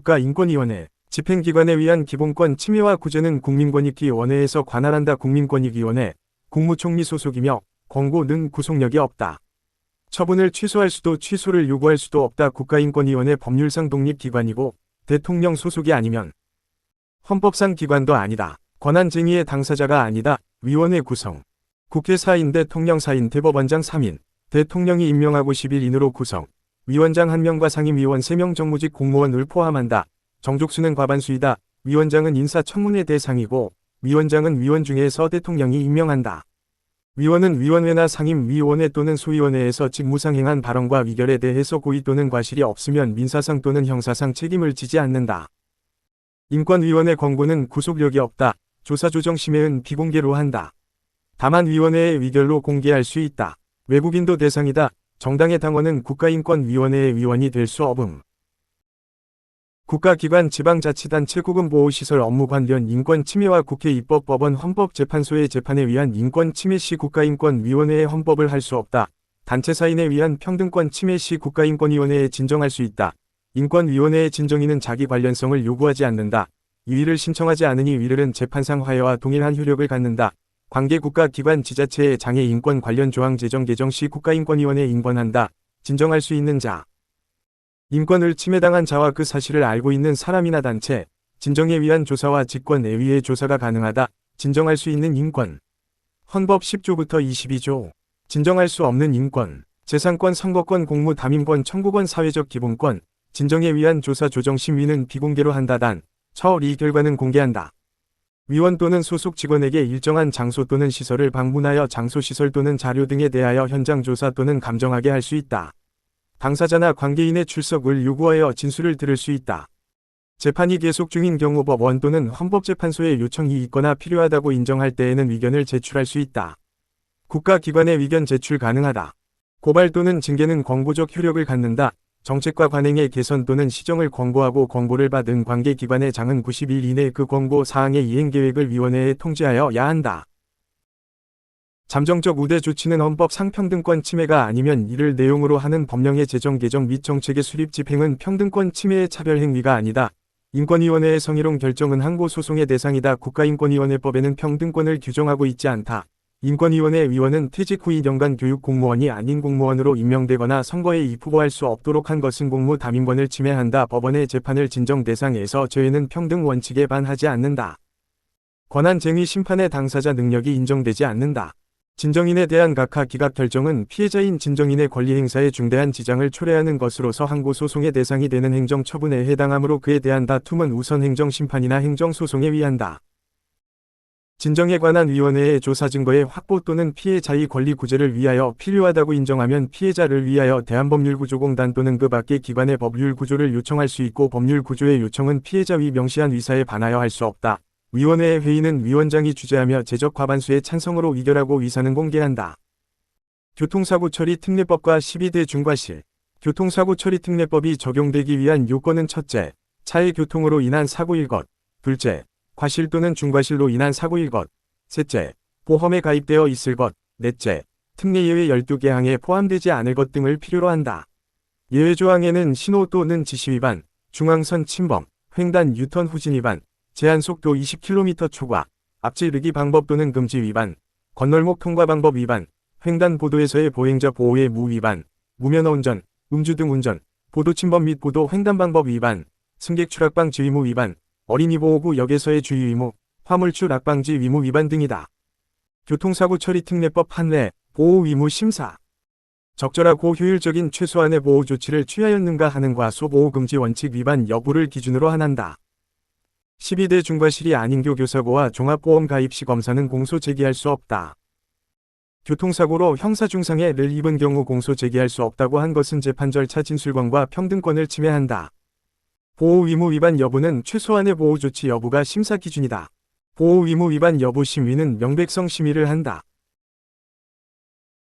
국가인권위원회, 집행기관에 의한 기본권 침해와 구제는 국민권익위원회에서 관할한다. 국민권익위원회, 국무총리 소속이며 권고는 구속력이 없다. 처분을 취소할 수도 취소를 요구할 수도 없다. 국가인권위원회 법률상 독립기관이고 대통령 소속이 아니면 헌법상 기관도 아니다. 권한쟁의의 당사자가 아니다. 위원회 구성. 국회 4인, 대통령 4인, 대법원장 3인, 대통령이 임명하고 11인으로 구성. 위원장 1명과 상임위원 3명 정무직 공무원을 포함한다. 정족수는 과반수이다. 위원장은 인사청문회 대상이고 위원장은 위원 중에서 대통령이 임명한다. 위원은 위원회나 상임위원회 또는 소위원회에서 직무상 행한 발언과 의결에 대해서 고의 또는 과실이 없으면 민사상 또는 형사상 책임을 지지 않는다. 인권위원회 권고는 구속력이 없다. 조사조정심의는 비공개로 한다. 다만 위원회의 의결로 공개할 수 있다. 외국인도 대상이다. 정당의 당원은 국가인권위원회의 위원이 될 수 없음. 국가기관, 지방자치단체, 국음보호시설 업무 관련 인권침해와 국회 입법법원 헌법재판소의 재판에 의한 인권침해 시 국가인권위원회에 헌법을 할 수 없다. 단체 사인에 의한 평등권 침해 시 국가인권위원회에 진정할 수 있다. 인권위원회의 진정인은 자기 관련성을 요구하지 않는다. 이의를 신청하지 않으니 위를은 재판상 화해와 동일한 효력을 갖는다. 관계 국가기관, 지자체의 장애 인권 관련 조항 제정 개정 시 국가인권위원회에 인권한다. 진정할 수 있는 자. 인권을 침해당한 자와 그 사실을 알고 있는 사람이나 단체, 진정에 의한 조사와 직권에 의해 조사가 가능하다. 진정할 수 있는 인권. 헌법 10조부터 22조. 진정할 수 없는 인권. 재산권, 선거권, 공무 담임권, 청구권, 사회적 기본권. 진정에 의한 조사 조정 심의는 비공개로 한다. 단, 처리 결과는 공개한다. 위원 또는 소속 직원에게 일정한 장소 또는 시설을 방문하여 장소, 시설 또는 자료 등에 대하여 현장 조사 또는 감정하게 할 수 있다. 당사자나 관계인의 출석을 요구하여 진술을 들을 수 있다. 재판이 계속 중인 경우 법원 또는 헌법재판소의 요청이 있거나 필요하다고 인정할 때에는 의견을 제출할 수 있다. 국가기관의 의견 제출 가능하다. 고발 또는 징계는 권고적 효력을 갖는다. 정책과 관행의 개선 또는 시정을 권고하고 권고를 받은 관계기관의 장은 90일 이내 그 권고 사항의 이행계획을 위원회에 통지하여야 한다. 잠정적 우대 조치는 헌법상 평등권 침해가 아니면 이를 내용으로 하는 법령의 제정 개정 및 정책의 수립 집행은 평등권 침해의 차별 행위가 아니다. 인권위원회의 성희롱 결정은 항고소송의 대상이다. 국가인권위원회법에는 평등권을 규정하고 있지 않다. 인권위원회 위원은 퇴직 후 2년간 교육 공무원이 아닌 공무원으로 임명되거나 선거에 입후보할 수 없도록 한 것은 공무 담임권을 침해한다. 법원의 재판을 진정 대상에서 제외는 평등 원칙에 반하지 않는다. 권한쟁의 심판의 당사자 능력이 인정되지 않는다. 진정인에 대한 각하 기각 결정은 피해자인 진정인의 권리 행사에 중대한 지장을 초래하는 것으로서 항고소송의 대상이 되는 행정처분에 해당하므로 그에 대한 다툼은 우선 행정심판이나 행정소송에 의한다. 진정에 관한 위원회의 조사 증거의 확보 또는 피해자의 권리 구제를 위하여 필요하다고 인정하면 피해자를 위하여 대한법률구조공단 또는 그 밖의 기관의 법률구조를 요청할 수 있고 법률구조의 요청은 피해자의 명시한 의사에 반하여 할 수 없다. 위원회의 회의는 위원장이 주재하며 제적 과반수의 찬성으로 의결하고 의사는 공개한다. 교통사고 처리 특례법과 12대 중과실. 교통사고 처리 특례법이 적용되기 위한 요건은 첫째, 차의 교통으로 인한 사고일 것. 둘째, 과실 또는 중과실로 인한 사고일 것. 셋째, 보험에 가입되어 있을 것. 넷째, 특례 예외 12개 항에 포함되지 않을 것 등을 필요로 한다. 예외 조항에는 신호 또는 지시 위반, 중앙선 침범, 횡단 유턴 후진 위반, 제한속도 20km 초과, 앞지르기 방법 또는 금지 위반, 건널목 통과 방법 위반, 횡단보도에서의 보행자 보호의 무 위반, 무면허 운전, 음주 등 운전, 보도 침범 및 보도 횡단 방법 위반, 승객 추락방지 의무 위반, 어린이 보호구역에서의 주의 의무, 화물 추락방지 의무 위반 등이다. 교통사고 처리 특례법 판례, 보호 의무 심사. 적절하고 효율적인 최소한의 보호 조치를 취하였는가 하는 과소 보호 금지 원칙 위반 여부를 기준으로 한한다. 12대 중과실이 아닌 교사고와 종합보험 가입 시 검사는 공소 제기할 수 없다. 교통사고로 형사중상해를 입은 경우 공소 제기할 수 없다고 한 것은 재판 절차 진술권과 평등권을 침해한다. 보호 의무 위반 여부는 최소한의 보호 조치 여부가 심사 기준이다. 보호 의무 위반 여부 심의는 명백성 심의를 한다.